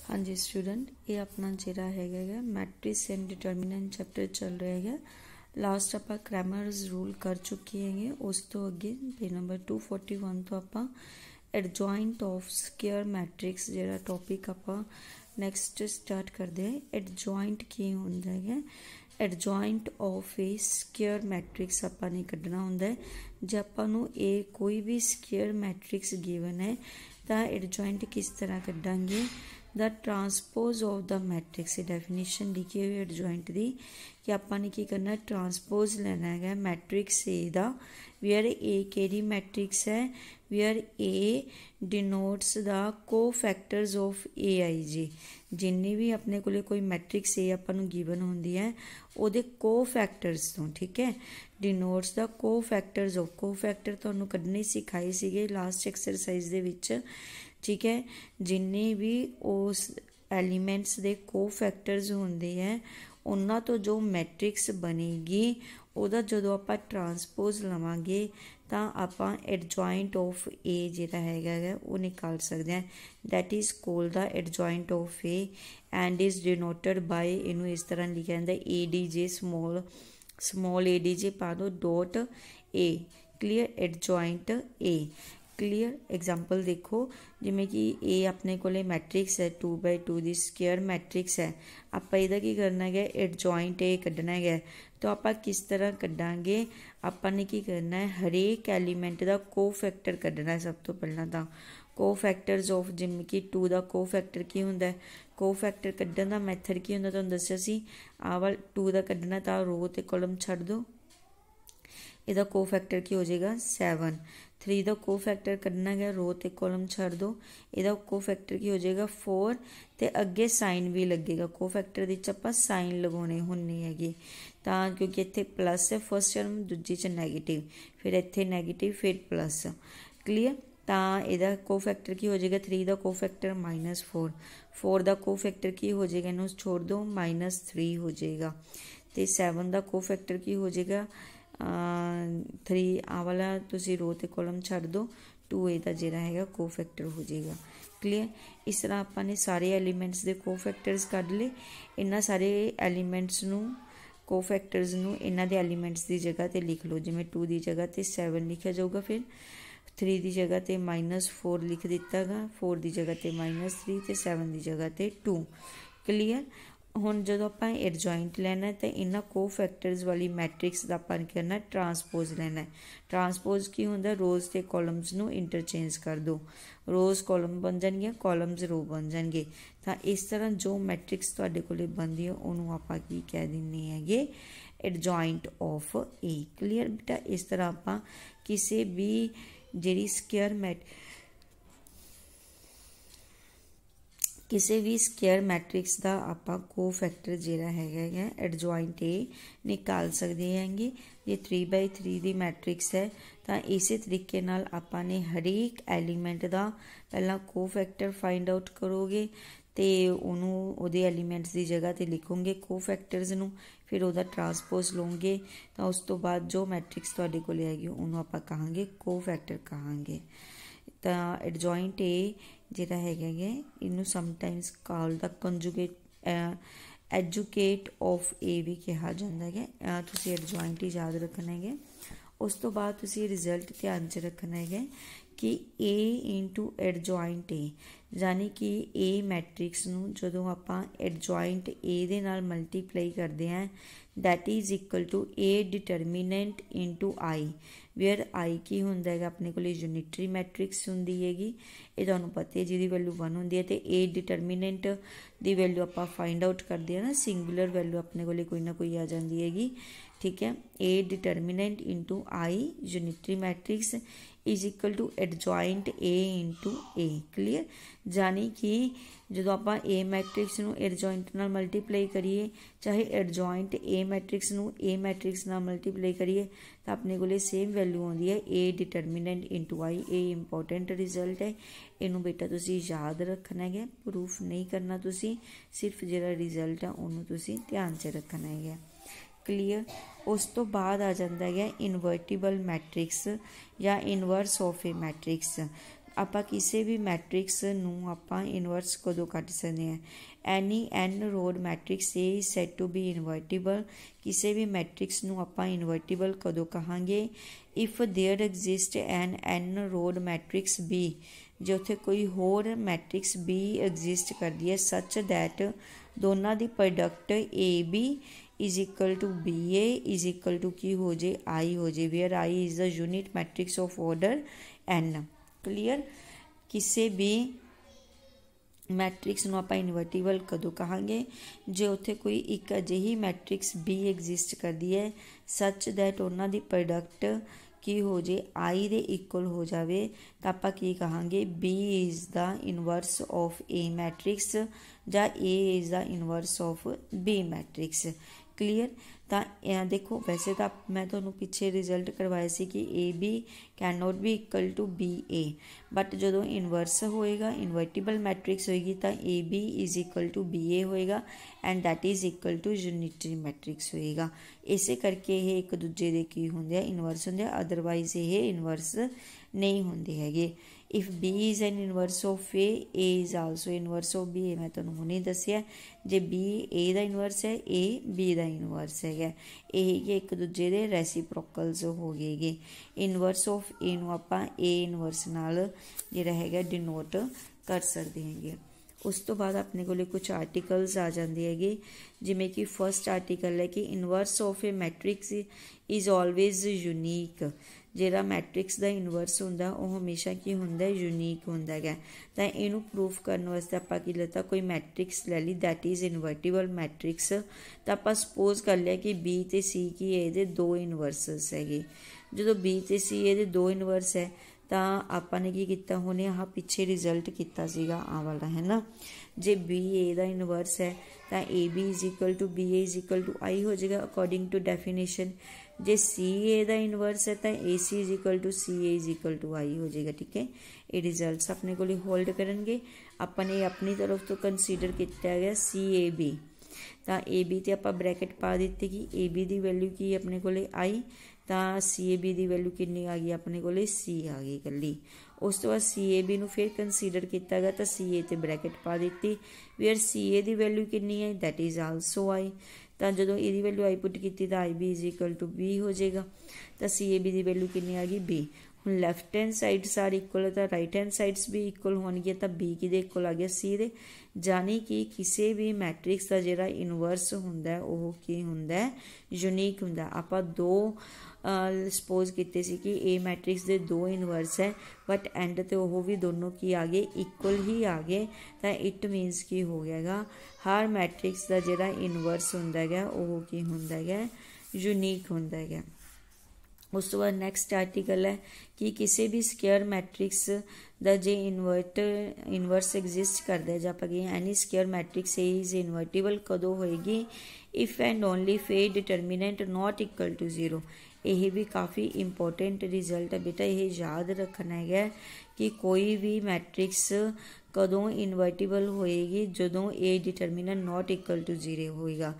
हाँ जी स्टूडेंट, ये अपना जिहड़ा हैगा मैट्रिक्स एंड डिटरमिनेंट चैप्टर चल रहा है। लास्ट आप क्रैमर्स रूल कर चुके हैं। उस तो अगे पेज नंबर 241 तो आप एडजॉइंट ऑफ स्क्वायर मैट्रिक्स जिहड़ा टॉपिक आप नैक्सट स्टार्ट करते हैं। एडजॉइंट की होंदा है? Adjoint of A square matrix आपां ने कढ़ना होंदा है। जे आपां नूं ए कोई भी स्क्वायर मैट्रिक्स गिवन है तो एडजॉइंट किस तरह कढ़ांगे? The transpose of the matrix definition लिखी हुई एडजॉइंट की कि आपां ने की करना, ट्रांसपोज लेना है मैट्रिक्स ए दा वेयर ए केड़ी मैट्रिक्स है, वेयर ए डिनोट्स द को फैक्टर्स ऑफ ए आई जी। जिन्नी भी अपने को कोई मैट्रिक्स ए आपां नूं गिवन होंदी है उहदे को फैक्टर्स तो, ठीक है, डिनोट्स द को फैक्टर्स ऑफ। को फैक्टर तुहानूं कढने सिखाए सीगे लास्ट एक्सरसाइज दे विच, ठीक है। जिन्ने भी उस एलीमेंट्स दे को फैक्टर्स होंदे हैं उन्हां तो जो मैट्रिक्स बनेगी उहदा जदों आपां ट्रांसपोज लवांगे तो आपां एडजॉइंट ऑफ ए जिहड़ा हैगा वो निकाल सकते हैं। That is called the adjoint of A and is denoted by, इनू इस तरह लिखा जाता है A D J, small A D J पा दो, dot A, clear, adjoint A, clear. Example देखो, जिमें कि ए अपने को मैट्रिक्स है 2/2 दी स्क्वायर मैट्रिक्स है। आप इहदा की करना है, एडजॉइंट ए कढ़ना है। तो आप किस तरह कढ़ांगे? आपने की करना है, हरेक एलीमेंट का को फैक्टर कढ़ना है। सब तो पहला तो को फैक्टर्स ऑफ, जिमें कि 2 का को फैक्टर की होंदा है। को फैक्टर कढ़न का मैथड की होंदा तुहानूं दस्सिया सी। आ वाला 2 का कढ़ना तो रो ते कॉलम छड्ड दो, इहदा को फैक्टर की हो जाएगा 7। 3 का को फैक्टर कढ़ना है, रो ते कॉलम छड्ड दो, इहदा को फैक्टर की हो जाएगा 4 ते अगे साइन भी लगेगा। को फैक्टर दे आपां साइन लगाने होने हैगे तां, क्योंकि इत्थे प्लस है फर्स्ट टर्म, दूजी च नैगेटिव, फिर इत्थे नैगेटिव, फिर प्लस, क्लीयर। तां इहदा को फैक्टर की हो जाएगा 3 का को फैक्टर -4, 4 का को फैक्टर की हो जाएगा, इनू छोड़ दो, -3 हो जाएगा। तो 7 का को फैक्टर की हो जाएगा 3, आ वाला तुसी रो ते कॉलम छड्ड दो, 2 ए दा जिहड़ा हैगा को फैक्टर हो जाएगा, क्लीयर। इस तरह आपां सारे एलीमेंट्स दे को फैक्टर्स कढ ले। इन्हां सारे एलीमेंट्स नूं को फैक्टर्स नूं इन्हां दे एलीमेंट्स की जगह ते लिख लो। जिवें 2 की जगह ते 7 लिखा जाऊगा, फिर 3 की जगह ते -4 लिख दिता गा, 4 की जगह ते -3 ते 7 की जगह ते 2, क्लीयर। हुण जदों आपां एडजॉइंट लैना है तो इन्हां को फैक्टर्स वाली मैट्रिक्स दा आपां करना ट्रांसपोज लैना है। ट्रांसपोज की हुंदा, रोज़ ते कॉलम्स नूं इंटरचेंज कर दो, रोज़ कॉलम बन जाएंगे, कॉलम्स रो बन जाएंगे। तो इस तरह जो मैट्रिक्स तुहाडे कोले बनदी है उहनूं आपां की कह दिंदे हैगे, एडजॉइंट ऑफ ए, क्लीयर बेटा। इस तरह आपां किसी भी जिहड़ी स्क्वायर किसी भी स्क्वायर मैट्रिक्स का आपां को फैक्टर जिहड़ा हैगा एडजॉइंट ए निकाल सकते हैं। ये 3/3 की मैट्रिक्स है तो इस तरीके नाल आपां ने हरेक एलीमेंट का पहला को फैक्टर फाइंड आउट करोगे तो उहदे एलीमेंट्स की जगह ते लिखोगे को फैक्टर्स नूं, फिर उहदा ट्रांसपोज लोगे तो उस तो बाद जो मैट्रिक्स तुहाडे कोल हैगी उहनूं आपां कहांगे को फैक्टर कहांगे। तो एडजॉइंट ए जिहड़ा हैगा इनू sometimes call the conjugate adjugate of A भी कहा जाता है। तुसीं एडजॉइंट ही याद रखना है। उस तो बाद तुसीं रिजल्ट ध्यान च रखना है कि ए इंटू एडजॉइंट ए, यानी कि ए मैट्रिक्स नूं जदों आपां एडजॉइंट ए दे नाल मल्टीप्लाई करते हैं that is equal to a determinant into I, where I की होंदा है अपने को यूनिटरी मैट्रिक्स होंदी हैगी, ये तुहानूं पता है, जिहदी वैल्यू 1 होंदी है। तो ए डिटरमिनेंट दी वैल्यू आपां फाइंड आउट करते हैं ना, सिंगुलर वैल्यू अपने को कोई ना कोई आ जाती हैगी, ठीक है। A determinant into I unitary matrix is equal to adjoint A into A, clear. यानी कि जो आप ए मैट्रिक्स नूं एडजॉइंट नाल मल्टीप्लाई करिए, चाहे एडजॉइंट ए मैट्रिक्स नूं ए मैट्रिक्स नाल मल्टीप्लाई करिए तो अपने को सेम वैल्यू आती है ए डिटरमिनेंट इंटू आई। ये इंपॉर्टेंट रिजल्ट है, इनू बेटा तुसीं याद रखना है, प्रूफ नहीं करना तुसीं, सिर्फ जिहड़ा रिजल्ट है उन्होंने तुसीं ध्यान च रखना है, क्लीयर। उस तो बाद आ जाता है इनवर्टिबल मैट्रिक्स या इनवर्स ऑफ ए मैट्रिक्स। ਆਪਾਂ ਕਿਸੇ ਵੀ ਮੈਟ੍ਰਿਕਸ ਨੂੰ ਆਪਾਂ ਇਨਵਰਸ ਕਦੋਂ ਕੱਢ ਸਕਦੇ ਹਾਂ? Any n rowed matrix A is said to be invertible. ਕਿਸੇ ਵੀ ਮੈਟ੍ਰਿਕਸ ਨੂੰ ਆਪਾਂ ਇਨਵਰਟੀਬਲ ਕਦੋਂ ਕਹਾਂਗੇ? If there exist n rowed matrix B, ਜੇ ਉੱਥੇ ਕੋਈ ਹੋਰ ਮੈਟ੍ਰਿਕਸ ਬੀ ਐਗਜ਼ਿਸਟ ਕਰਦੀ ਹੈ ਸੱਚ ਦੈਟ ਦੋਨਾਂ ਦੀ product A B is equal to B A is equal to की हो जाए आई हो जाए, where I is the unit matrix of order n. Clear? किसी भी मैट्रिक्स ਨੂੰ ਆਪਾਂ ਇਨਵਰਟੀਬਲ ਕਦੋਂ ਕਹਾਂਗੇ? ਜੇ ਉੱਥੇ ਕੋਈ ਇੱਕ ਅਜਿਹੀ ਮੈਟ੍ਰਿਕਸ ਬੀ ਐਗਜ਼ਿਸਟ ਕਰਦੀ ਹੈ ਸੱਚ ਦੈਟ ਉਹਨਾਂ ਦੀ ਪ੍ਰੋਡਕਟ ਕੀ ਹੋ ਜੇ ਆਈ ਦੇ ਇਕੁਅਲ ਹੋ ਜਾਵੇ ਤਾਂ ਆਪਾਂ ਕੀ ਕਹਾਂਗੇ? B is the inverse of A matrix ਜਾਂ A is the inverse of B matrix. Clear? तो देखो वैसे तो मैं थोड़ा पिछे रिजल्ट करवाया सी कि A B can not be equal to B A, but जो इनवर्स होएगा इनवर्टिबल मैट्रिक्स होएगी तो A B is equal to B A होएगा and that is equal to unitary matrix होएगा। इस करके ये एक दूजे के की होंगे इनवर्स होंगे, अदरवाइज ये इनवर्स नहीं होंगे हैगे। If B is an inverse of A is also inverse of B, मैं तुहानूं हुणे दस्सिया जे बी ए दा इनवर्स है ए बी दा इनवर्स है, ये एक दूजे दे रेसिप्रोकल्स हो गए। इनवर्स ऑफ ए नूं आपां ए इनवर्स नाल जिहड़ा हैगा डिनोट कर सकते हैं। उस तो बाद अपने को कुछ आर्टिकल्स आ जाते हैं, जिमें कि फर्स्ट आर्टिकल है कि inverse of A matrix is always unique. ਜਿਹੜਾ ਮੈਟ੍ਰਿਕਸ ਦਾ ਇਨਵਰਸ ਹੁੰਦਾ ਉਹ ਹਮੇਸ਼ਾ ਕੀ ਹੁੰਦਾ? ਯੂਨੀਕ ਹੁੰਦਾ ਹੈ। ਤਾਂ ਇਹਨੂੰ ਪ੍ਰੂਫ ਕਰਨ ਵਾਸਤੇ ਆਪਾਂ ਕੀ ਲਿੱਤਾ? ਕੋਈ ਮੈਟ੍ਰਿਕਸ ਲੈ ਲਈ ਦੈਟ ਇਜ਼ ਇਨਵਰਟੀਬਲ ਮੈਟ੍ਰਿਕਸ। ਤਾਂ ਆਪਾਂ ਸਪੋਜ਼ ਕਰ ਲਿਆ ਕਿ ਬੀ ਅਤੇ ਸੀ ਕੀ ਇਹਦੇ ਦੋ ਇਨਵਰਸਸ ਹੈਗੇ। ਜਦੋਂ ਬੀ ਅਤੇ ਸੀ ਇਹਦੇ ਦੋ ਇਨਵਰਸ ਹੈ ਤਾਂ ਆਪਾਂ ਨੇ ਕੀ ਕੀਤਾ? ਹੁਣੇ ਆਹ ਪਿੱਛੇ ਰਿਜ਼ਲਟ ਕੀਤਾ ਸੀਗਾ ਆਹ ਵਾਲਾ ਹੈ ਨਾ। J B A the inverse ਹੈ ਤਾਂ A B is equal to B A is equal to I ਹੋ ਜਾਏਗਾ ਅਕੋਰਡਿੰਗ ਟੂ ਡੈਫੀਨੇਸ਼ਨ। जे सी ए का इनवर्स है तो A C is equal to C A is equal to I हो जाएगा। ठीक है, ये रिजल्ट्स अपने को होल्ड करेंगे। अपने अपनी तरफ तो कंसीडर किया गया सी ए बी, तो ए बी तो आप ब्रैकेट पा दी कि ए बी की वैल्यू की अपने को आई, तो सी ए बी की वैल्यू कितनी आ गई अपने को सी आ गई कली। उस तो बाद सी ए बी नूं फिर कंसीडर किया गया तो सी ए ते ब्रैकेट पा दी, वेयर सी ए की वैल्यू कितनी है दैट इज़ आल्सो आई। तो जो ये वैल्यू आई पुट की तो I B is equal to B हो जाएगा। तो सी ए बी की वैल्यू कितनी आ गई बी। हुण left hand sides are equal तो राइट हैंड साइड्स भी इक्वल होणगे, तो बी कि इक्वल आ गया सी दे। जानी कि किसी भी मैट्रिक्स का जिहड़ा इनवर्स हुंदा ओह की हुंदा यूनीक हुंदा। आपां दो सपोज किते सी कि ए मैट्रिक्स दे दो इनवर्स है बट एंड ते ओह भी दोनों की आ गए इक्वल ही आ गए। तो इट मीनस की हो गया हर मैट्रिक्स का जिहड़ा इनवर्स हुंदा है ओह की हुंदा है यूनीक हुंदा है। उस तो बाद नैक्सट आर्टिकल है कि किसी भी स्केयर मैट्रिक्स का जे इनवर्स एग्जिस्ट करता है, जब आप any square matrix A is invertible कदों होएगी? If and only if A determinant not equal to zero. यह भी काफ़ी इंपॉर्टेंट रिजल्ट है बेटा, यह याद रखना है कि कोई भी मैट्रिक्स कदों इनवर्टिबल होएगी जदों A determinant not equal to zero होएगा।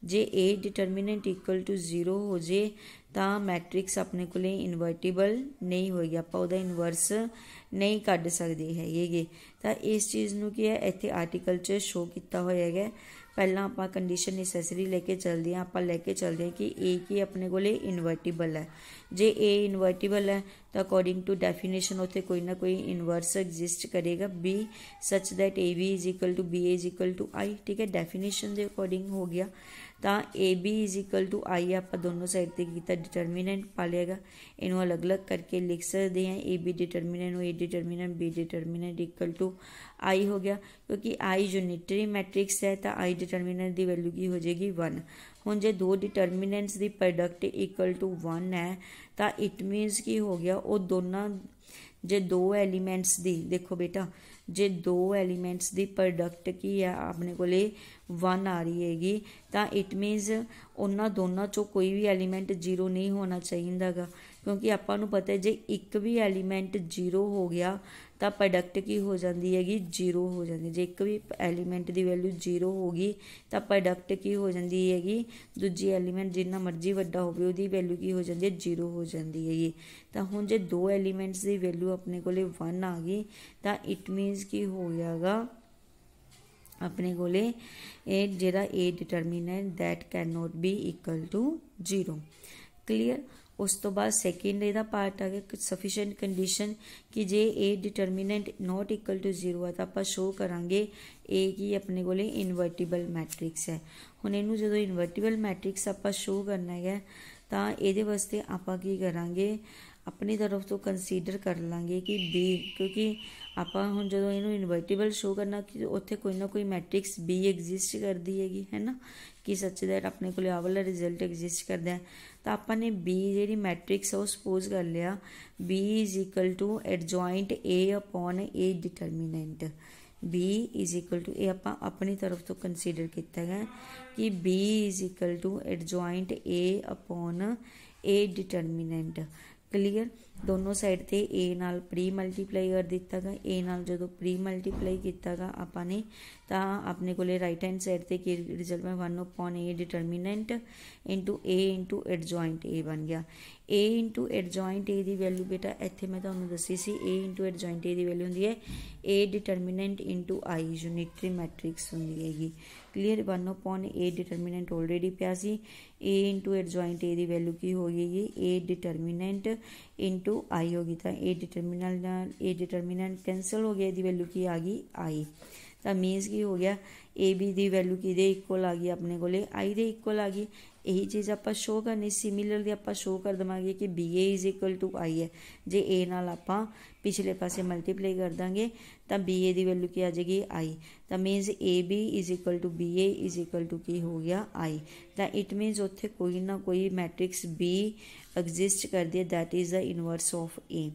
जे A determinant equal to zero हो जाए तो मैट्रिक्स अपने को इनवर्टिबल नहीं होएगी, आप उहदा इनवर्स नहीं कढ़ सकते है। तो इस चीज़ नूं की है इत्थे आर्टिकल च शो किया होया है। पहला आप कंडीशन नैसेसरी लैके चलते हैं, आप लैके चलते हैं कि ए की अपने को इनवर्टिबल है। जे ए इनवर्टिबल है तो अकॉर्डिंग टू डेफिनेशन उत्थे कोई ना कोई इनवर्स एग्जिस्ट करेगा B such that A B is equal to B A is equal to I. ठीक है, डेफिनेशन के अकॉर्डिंग हो गया। तो A B is equal to I आप दोनों साइड से किया डिटरमिनेंट पा लिएगा, इनू अलग अलग करके लिख सकते हैं। A B determinant A determinant B determinant equal to I हो गया, क्योंकि आई यूनिटरी मैट्रिक्स है तो आई डिटरमिनेंट की वैल्यू की हो जाएगी 1। हुण जे दो डिटरमिनेंट्स की प्रोडक्ट इक्वल टू 1 है तो इट मीनस की हो गया वो दोनों जे दो एलीमेंट्स दी देखो बेटा जे दो एलीमेंट्स की प्रोडक्ट की है अपने को 1 आ रही हैगी तो इट मीनस उन्होंने दोनों चो कोई भी एलीमेंट जीरो नहीं होना चाहिए गा। क्योंकि आपां नूं पता है जे एक भी एलीमेंट जीरो हो गया तो प्रोडक्ट की हो जाती हैगी जीरो हो जाती है। जे एक भी एलीमेंट की वैल्यू जीरो होगी तो प्रोडक्ट की हो जाती हैगी दूजी एलीमेंट जिन्ना मर्जी वड्डा होवे उहदी वैल्यू की हो जाती है जीरो हो जाती हैगी। तो हुण जे दो एलीमेंट्स की वैल्यू अपने कोले 1 आ गई तो इट मीनस की हो गयागा अपने कोले ए जिहड़ा A determinant that can not be equal to zero. Clear. उस तो बाद सैकेंड इहदा पार्ट आ गया सफिशेंट कंडीशन कि जे A determinant not equal to zero है तो आप शो करांगे ए की अपने कोले इनवर्टिबल मैट्रिक्स है। हुण इहनूं जदों इनवर्टिबल मैट्रिक्स आप शो करना है तो ये वास्ते आप की करांगे अपनी तरफ तो कंसीडर कर लांगे कि बी, क्योंकि आप हुण जदों इहनूं इनवर्टिबल शो करना कि उत्थे कोई ना कोई मैट्रिक्स बी एग्जिस्ट करती हैगी है ना, कि सच दैट अपने को आ वाला रिजल्ट एग्जिस्ट करता है। तो आपने बी जी मैट्रिक्स है वो सपोज कर लिया B is equal to adjoint A upon A determinant. B is equal to A आप अपनी तरफ तो कंसीडर किया है कि B is equal to adjoint A upon A determinant. Clear. दोनों साइड ते ए नाल प्री मल्टीप्लाई कर दिता गा। ए नाल जो प्री मल्टीप्लाई किया गा आपने तो अपने को राइट हैंड साइड ते की रिजल्ट में 1 upon A determinant into adjoint ए बन गया। ए इंटू एडजॉइंट ए की वैल्यू बेटा इत्थे मैं तुहानूं दसी सी ए इंटू एडजॉइंट ए की वैल्यू होंदी है A determinant into I unitary matrix होंदी हैगी। Clear. 1 upon A determinant already पिया सी। ए इंटू एडजॉइंट ए की वैल्यू की हो गई ए डिटरमिनेंट इंटू आई होगी तो ए डिटरमिनेंट कैंसल हो गया, वैल्यू की आ गई आई। तो मीनस की हो गया ए बी की वैल्यू कि इक्वल आ गई अपने को आई दे इक्वल आ गई। यही चीज़ आप शो करनी सिमिलरली आप शो कर देवांगे कि B A is equal to I है। जे ए नाल आप पिछले पासे मल्टीप्लाई कर देंगे तो बी ए की वैल्यू की आ जाएगी आई। तो means A B is equal to B A is equal to की हो गया आई। तो इट मीनस उत्थे कोई ना कोई मैट्रिक्स बी एग्जिस्ट करती है that is the inverse of A.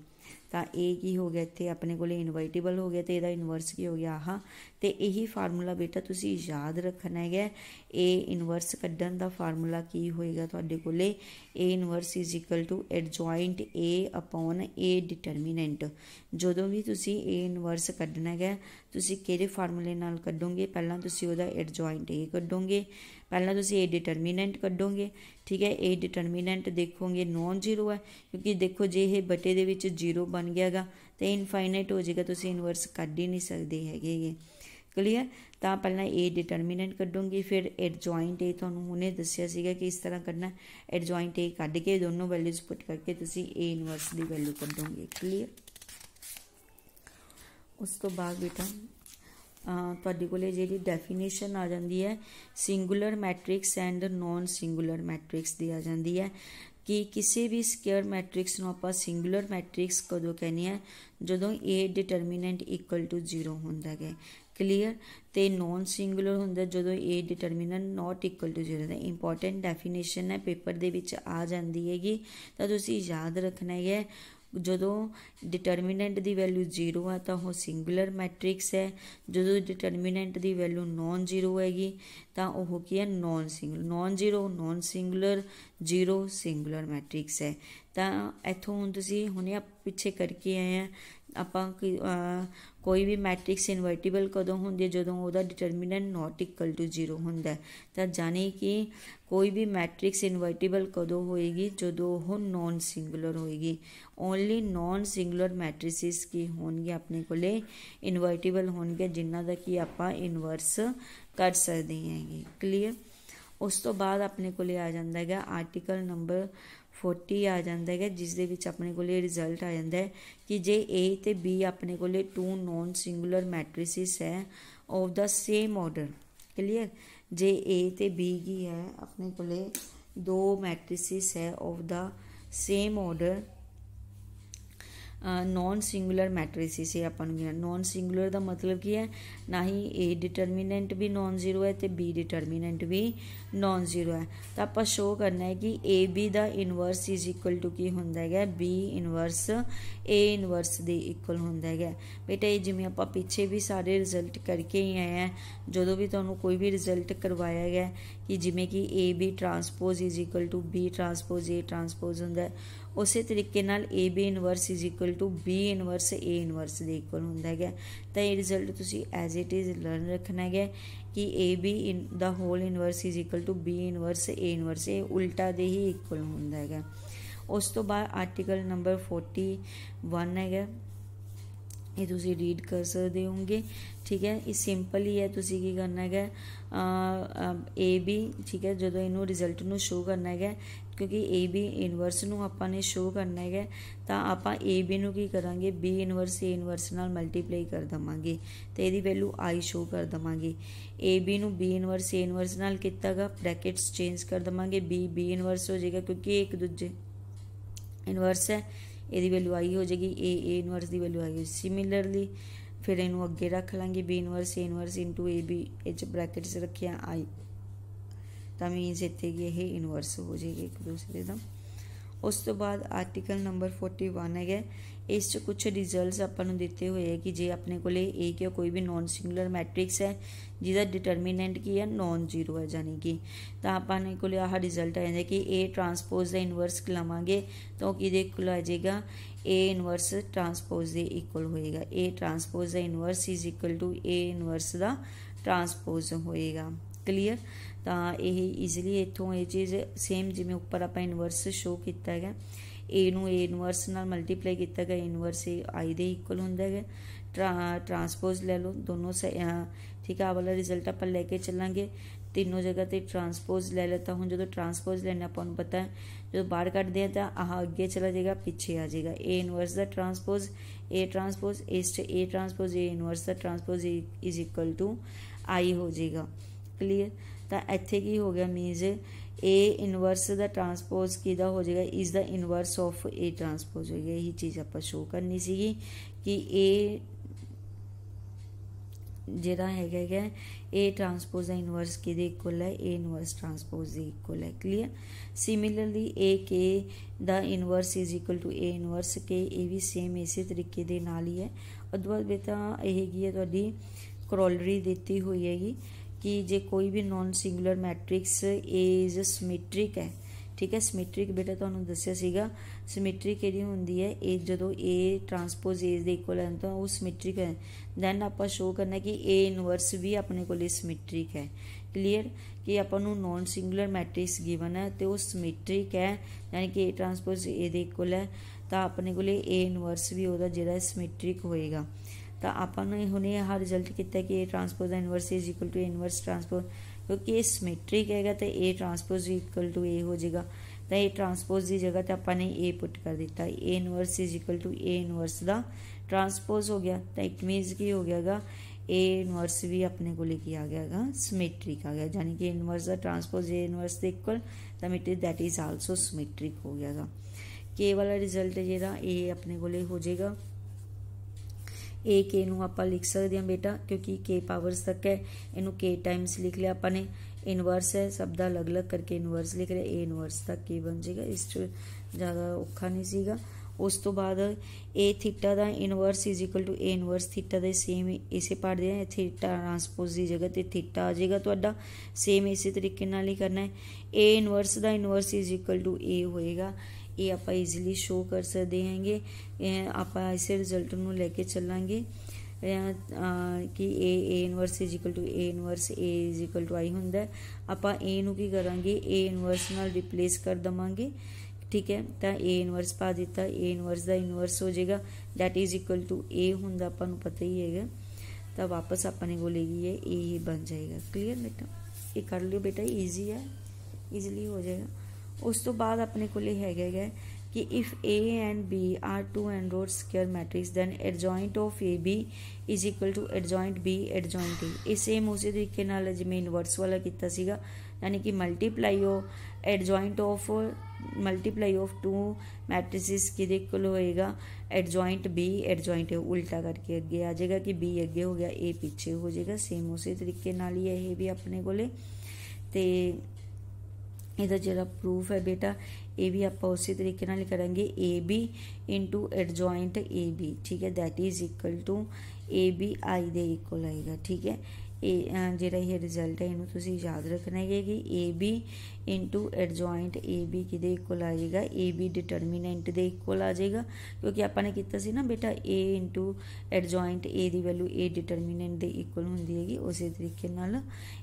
तो ए की हो गया इतने अपने को इनवर्टिबल हो गया तो यदा इनवर्स की हो गया आह। तो यही फार्मूला बेटा तुसी याद रखना है। ए इनवर्स कड्ढन का फार्मूला की होएगा तुहाडे कोले A inverse is equal to adjoint A upon A determinant. जदों भी तुसी ए इनवर्स कड्ढना है तुसी किहड़े फार्मूले नाल कड्ढोगे, पहला तुसी उहदा एडजॉइंट ए कड्ढोगे, पहला तुसी ए डिटरमिनेंट कड्ढोगे। ठीक है। ए डिटरमिनेंट देखोगे नॉन जीरो है क्योंकि देखो जे ये बटे दे विच जीरो बन गया गा तो इनफाइनाइट हो जाएगा, तुसी इनवर्स कड्ढ ही नहीं सकते हैगे। क्लीयर। तो पहला ए डिटरमिनेंट कड्डूंगी फिर एडजॉइंट ए तुहानूं हुणे दस्सिया सीगा कि इस तरह करना एडजॉइंट ए कड्ढ के दोनों वैल्यूज पुट करके तुसी ए इनवर्स की वैल्यू कड्डोगे। क्लीयर। उस तो बाद बेटा तुहाडे कोले जिहड़ी डेफिनेशन आ जाती है singular matrix and non singular matrix दी आ जाती है कि किसी भी स्केयर मैट्रिक्स नूं आपां सिंगुलर मैट्रिक्स कदों कहने हैं जदों A determinant equal to zero हुंदा है। क्लीयर। तो नॉन सिंगुलर हुंदा जदों A determinant not equal to zero. Important definition है पेपर दे विच आ जाती हैगी तो तुसीं याद रखना है जदों डिटरमिनेंट की वैल्यू जीरो है तो वह सिंगुलर मैट्रिक्स है, जदों डिटरमिनेंट की वैल्यू नॉन जीरो हैगी तो वह की है non singular. Non zero non singular zero singular matrix है। तो इत्थों हुण तुसीं हुणे पिछे करके आए हैं आपां कोई भी मैट्रिक्स इनवर्टिबल कदों हुंदी है जदों उहदा determinant not equal to zero हुंदा है। तो जाने कि कोई भी मैट्रिक्स इनवर्टिबल कदों होएगी जदों वह नॉन सिंगुलर होएगी। ओनली नॉन सिंगुलर मैट्रिसिस की होणगे अपने कोले इनवर्टिबल होणगे जिन्हां दा कि आपां इनवर्स कर सकते हैं। क्लीयर। उस तो बाद अपने कोले आ जाता है आर्टिकल नंबर 40 आ जाता है जिस दे विच अपने कोले रिजल्ट आ जाता है कि जे ए ते बी अपने कोले टू नॉन सिंगुलर मैट्रिसिस है of the same order. Clear. जे ए ते बी की है अपने कोले दो मैट्रिसिस है of the same order non singular matrices है अपन नॉन सिंगुलर का मतलब की है ना ही ए डिटरमिनेंट भी नॉन जीरो है तो बी डिटरमिनेंट भी नॉन जीरो है। तो आप शो करना है कि ए बी का इनवर्स इज इक्वल टू की होंदा है B inverse A inverse they equal होंदा है। बेटा ये जिमें आप पीछे भी सारे रिजल्ट करके ही आए हैं जो भी तुहानूं कोई भी रिजल्ट करवाया गया कि जिमें कि A B transpose is equal to B transpose A transpose होंदा है ਉਸੇ ਤਰੀਕੇ ਨਾਲ A B inverse is equal to B inverse A inverse ਦੇ ਇਕੁਅਲ ਹੁੰਦਾ ਹੈਗਾ। ਤਾਂ ਇਹ ਰਿਜ਼ਲਟ ਤੁਸੀਂ ਐਜ਼ ਇਟ ਇਜ਼ ਲਰਨ ਰੱਖਣਾ ਹੈਗਾ ਕਿ A B ਦਾ whole inverse is equal to B inverse A inverse, ਇਹ ਉਲਟਾ ਦੇ ਹੀ ਇਕੁਅਲ ਹੁੰਦਾ ਹੈਗਾ। ਉਸ ਤੋਂ ਬਾਅਦ ਆਰਟੀਕਲ ਨੰਬਰ 41 ਹੈਗਾ, ਇਹ ਤੁਸੀਂ ਰੀਡ ਕਰ ਸਕਦੇ ਹੋਗੇ। ਠੀਕ ਹੈ, ਇਹ ਸਿੰਪਲ ਹੀ ਹੈ। ਤੁਸੀਂ ਕੀ ਕਰਨਾ ਹੈਗਾ ए B, ਠੀਕ ਹੈ, ਜਦੋਂ ਇਹਨੂੰ ਰਿਜ਼ਲਟ ਨੂੰ ਸ਼ੋ ਕਰਨਾ ਹੈਗਾ, ਕਿਉਂਕਿ ए B ਇਨਵਰਸ ਨੂੰ ਆਪਾਂ ਨੇ ਸ਼ੋ ਕਰਨਾ ਹੈਗਾ, ਤਾਂ ਆਪਾਂ A B ਨੂੰ ਕੀ ਕਰਾਂਗੇ B ਇਨਵਰਸ A ਇਨਵਰਸ ਨਾਲ ਮਲਟੀਪਲਾਈ ਕਰ ਦੇਵਾਂਗੇ ਤੇ ਇਹਦੀ ਵੈਲਿਊ I ਸ਼ੋ ਕਰ ਦੇਵਾਂਗੇ। A B ਨੂੰ B ਇਨਵਰਸ A ਇਨਵਰਸ ਨਾਲ ਕੀਤਾ ਗਾ, ਬ੍ਰੈਕਟਸ ਚੇਂਜ ਕਰ ਦੇਵਾਂਗੇ, B ਇਨਵਰਸ ਹੋ ਜਾਏਗਾ ਕਿਉਂਕਿ ਇਹ ਇੱਕ ਦੂਜੇ ਇਨਵਰਸ ਹੈ, ਇਹਦੀ ਵੈਲਿਊ I ਹੋ ਜਾਏਗੀ, A inverse the value I। Similarly फिर इनू अगे रख लाँगे B inverse A inverse into A B, ये ब्रैकेट्स रखिया I, तो मीनस इत्थे कि यह इनवर्स हो जाएगी एक दूसरे का। उस तो बाद आर्टिकल नंबर 41 है, इस कुछ रिजल्ट्स आपां दिते हुए है कि जे अपने को ए क्या कोई भी नॉन सिंगुलर मैट्रिक्स है जिसका डिटरमिनेंट की है नॉन जीरो है, जानी कि तो अपने को आह रिजल्ट आ जाए कि ए ट्रांसपोज का इनवर्स लवांगे तो कि आ जाएगा ए इनवर्स ट्रांसपोज के इक्वल होएगा। ए ट्रांसपोज का inverse is equal to A inverse का ट्रांसपोज होएगा। क्लीयर, तो यह ईजिली इतों ये चीज़ सेम जिमें उपर आप इनवर्स शो किया है, ए नू ए इनवर्स नाल मल्टीप्लाई किया गया, इनवर्स ए आई दे इक्वल होंदा है। ट्रांसपोज ले लो दोनों ठीक है, आ वाला रिजल्ट आप लैके चलांगे, तीनों जगह पर ट्रांसपोज ले लेता हूँ। जो ट्रांसपोज लेना अपन पता है, जो बाहर कटते हैं तो आह अगे चला जाएगा, पीछे आ जाएगा ए इनवर्स का ट्रांसपोज ए ट्रांसपोज, इस ए ट्रांसपोज ए इनवर्स का transpose is equal to I हो जाएगा। क्लीयर, तो इत्थे की हो गया मीनस ए इनवर्स का ट्रांसपोज किदा हो जाएगा is the inverse of A transpose हो गया। यही चीज़ आप शो करनी सी कि ए जिहड़ा है ए ट्रांसपोज का इनवर्स कि इक्वल है ए इनवर्स ट्रांसपोज के इक्वल है। क्लीयर, सिमिलरली ए के the inverse is equal to A inverse के, ये भी सेम इसी तरीके दे नाल ही है। उस बाद बेटा यही है तुहाडी करोलरी दी हुई हैगी कि जे कोई भी non singular matrix A is symmetric है, ठीक है, सिमेट्रिक बेटा तुहानूं दस्सिया सीगा सिमेट्रिक किहड़ी हुंदी है, ए जदों A transpose A they equal है तो वो सिमेट्रिक है। दैन आपां शो करना कि ए इनवर्स भी अपने को सिमेट्रिक है। क्लीयर, कि आपां नूं नॉन सिंगुलर मैट्रिक्स गिवन है तो वो सिमेट्रिक है, यानी कि A transpose A they equal है, तो अपने को ए इनवर्स भी वह जिहड़ा सिमेट्रिक होएगा। तो आपने हुणे आह रिजल्ट किया कि A transpose inverse is equal to A inverse transpose, क्योंकि ये सिमेट्रिक है तो A transpose equal to A हो जाएगा। तो ए ट्रांसपोज की जगह तो आपने ए पुट कर दिता, A inverse is equal to A inverse का ट्रांसपोज हो गया। तो इट मीनस की हो गया ए इनवर्स भी अपने को की आ गया सिमेट्रिक आ गया, यानी कि इनवर्स का ट्रांसपोज ए इनवर्स के इक्वल, तो meet that is also symmetric हो गया। के वाला रिजल्ट जिहड़ा ये अपने को हो जाएगा। ए के नूं आपां लिख सकते हैं बेटा, क्योंकि के पावर्स तक है, इनू के टाइम्स लिख लिया अपने, इनवर्स है सब दा अलग अलग करके इनवर्स लिख लिया, ए इनवर्स तक के बन जाएगा, इस ज़्यादा औखा नहीं सीगा। उस तो बाद ए थीटा का inverse is equal to A inverse theta दे सेम इसे पढ़ते हैं, थीटा ट्रांसपोज की जगह तो थीटा आ जाएगा तुहाडा, सेम इसी तरीके नाल ही करना है। ए इनवर्स का इनवर्स इज इक्वल टू ए होएगा, ये आप ईजिली शो कर सकते हैं। आप इस रिजल्ट में लैके चलांगे कि A inverse is equal to A inverse A is equal to I होंदा। आप ए नूं की करांगे ए इनवर्स नाल रिप्लेस कर देवांगे, ठीक है, तो ए इनवर्स पा दिता, ए इनवर्स का इनवर्स हो जाएगा, दैट इज इक्वल टू ए होंदा, आपां नूं पता ही है। तो वापस अपने को लेगी है ए ही बन जाएगा। क्लीयर बेटा, ये कर लियो बेटा, ईजी है, ईजिली हो जाएगा। उस तो बाद अपने को है कि if A and B are two and square matrix then adjoint of A B is equal to adjoint B adjoint A. ये सेम उसी तरीके नाल जिवें इनवर्स वाला किया सीगा, यानी कि multiply of adjoint of two matrices किहदे इक्वल होएगा, एडजॉइंट बी एडजॉइंट ए, उल्टा करके अगे आ जाएगा कि बी अगे हो गया ए पीछे हो जाएगा। सेम उसी तरीके नाल ही ये भी अपने को ਇਹਦਾ ਜਿਹੜਾ प्रूफ है बेटा ये भी आप उसी तरीके नाल करेंगे, A B into adjoint A B, ठीक है, that is equal to A B I दे इक्वल आएगा। ठीक है, ਜਿਹੜਾ ਇਹ ਰਿਜ਼ਲਟ ਹੈ ਇਹਨੂੰ ਤੁਸੀਂ ਯਾਦ ਰੱਖਣਾ ਹੈ ਕਿ A B into adjoint A B ਕਿਹਦੇ ਇਕੁਅਲ ਆ ਜਾਏਗਾ, ਏ ਬੀ ਡਿਟਰਮੀਨੈਂਟ ਦੇ ਇਕੁਅਲ ਆ ਜਾਏਗਾ, ਕਿਉਂਕਿ ਆਪਾਂ ਨੇ ਕੀਤਾ ਸੀ ਨਾ ਬੇਟਾ ਏ ਇੰਟੂ ਐਡਜੁਆਇੰਟ ਏ ਦੀ ਵੈਲਿਊ ਏ ਡਿਟਰਮੀਨੈਂਟ ਦੇ ਇਕੁਅਲ ਹੁੰਦੀ ਹੈਗੀ। ਉਸੇ ਤਰੀਕੇ ਨਾਲ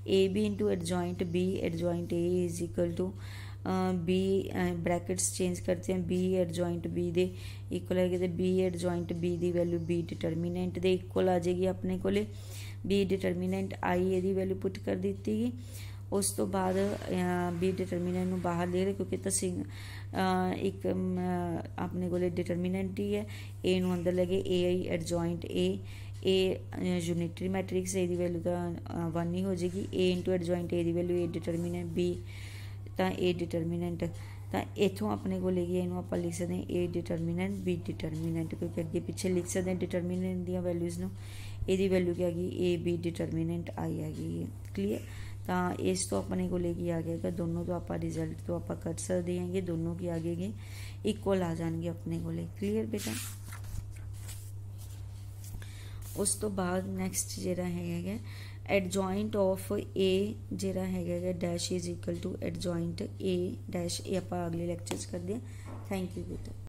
A B into adjoint B adjoint A is equal to B brackets change करते हैं, बी एडजॉइंट बी दे इक्वल है तो बी एडजॉइंट बी दी वैल्यू बी डिटरमीनेंट दे इक्वल आ जाएगी अपने को। बी डिटरमीनेंट आई ये वैल्यू पुट कर दी गई। उस तो बाद बी डिटरमीनेंट नूं बाहर ले रहे क्योंकि तो एक अपने को डिटरमीनेंट ही है, ए नूं अंदर लगे A I adjoint A unitary matrix A दी वैल्यू तो 1 ही हो जाएगी। ए इंटू एडजॉइंट ए दी वैल्यू ए डिटरमीनेंट बी तो ए डिटरमीनेंट तो इतों अपने को लेके इनू आप लिख सकते हैं ए डिटरमीनेंट बी डिटरमीनेंट, क्योंकि अगे पिछे लिख सकते हैं डिटरमीनेंट दी वैल्यूज़ नूं ए वैल्यू क्या गई ए बी डिटरमीनेंट आई आ गई। क्लीयर, तो इस तो अपने को लेके आ गया दोनों तो आप रिजल्ट तो आप कर सकते हैं, दोनों की आ गए इक्वल आ जाएंगे अपने को। क्लीयर बेटा। उस तो बाद नैक्सट जिहड़ा है एडजॉइंट ऑफ ए जिहड़ा है dash is equal to adjoint A dash, ये आप अगले लैक्चर्स करते हैं। थैंक यू बेटा।